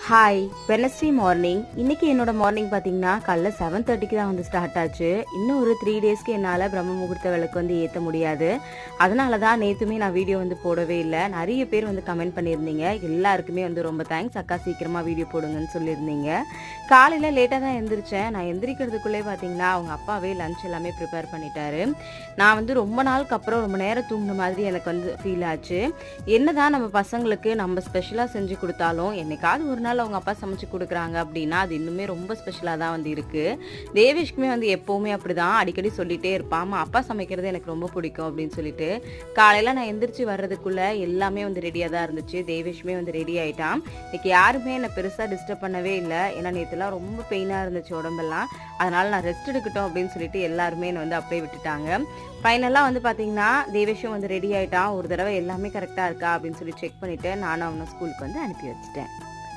Hi, Wednesday morning. இன்னைக்கு என்னோட morning பார்த்தீங்கன்னா காலைல 7:30க்கு தான் வந்து ஸ்டார்ட் ஆச்சு. இன்னும் ஒரு 3 டேஸ்க்கு என்னால் பிரம்ம முகூர்த்த விளக்கு வந்து ஏற்ற முடியாது. அதனால தான் நேற்றுமே நான் வீடியோ வந்து போடவே இல்லை. நிறைய பேர் வந்து கமெண்ட் பண்ணியிருந்தீங்க. எல்லாருக்குமே வந்து ரொம்ப தேங்க்ஸ், அக்கா சீக்கிரமாக வீடியோ போடுங்கன்னு சொல்லியிருந்தீங்க. காலையில் லேட்டாக தான் எழுந்திரிச்சேன். நான் எந்திரிக்கிறதுக்குள்ளே பார்த்தீங்கன்னா அவங்க அப்பாவே லஞ்ச் எல்லாமே ப்ரிப்பேர் பண்ணிட்டாரு. நான் வந்து ரொம்ப நாளுக்கு அப்புறம் ரொம்ப நேரம் தூங்கின மாதிரி எனக்கு வந்து ஃபீல் ஆச்சு. என்னதான் நம்ம பசங்களுக்கு நம்ம ஸ்பெஷலாக செஞ்சு கொடுத்தாலும் என்னைக்காவது ஒரு நாள் அவங்க அப்பா சமைச்சு கொடுக்குறாங்க அப்படின்னா அது இன்னுமே ரொம்ப ஸ்பெஷலாக தான் வந்து இருக்குது. தேவேஷ்க்குமே வந்து எப்போவுமே அப்படி தான் அடிக்கடி சொல்லிகிட்டே இருப்பான், அம்மா அப்பா சமைக்கிறது எனக்கு ரொம்ப பிடிக்கும் அப்படின்னு சொல்லிட்டு. காலையில் நான் எந்திரிச்சு வர்றதுக்குள்ளே எல்லாமே வந்து ரெடியாக தான் இருந்துச்சு. தேவேஷ்மே வந்து ரெடி ஆகிட்டான். இன்னைக்கு யாருமே என்னை பெருசாக டிஸ்டர்ப் பண்ணவே இல்லை. ஏன்னா நேற்றுலாம் ரொம்ப பெயினாக இருந்துச்சு உடம்பெல்லாம். அதனால் நான் ரெஸ்ட் எடுக்கட்டும் அப்படின்னு சொல்லிட்டு எல்லாருமே என்னை வந்து அப்படியே விட்டுட்டாங்க. ஃபைனலாக வந்து பார்த்தீங்கன்னா தேவேஷும் வந்து ரெடி ஆகிட்டான். ஒரு தடவை எல்லாமே கரெக்டாக இருக்கா அப்படின்னு சொல்லி செக் பண்ணிவிட்டு நானும் அவனை ஸ்கூலுக்கு வந்து அனுப்பி வச்சுட்டேன்.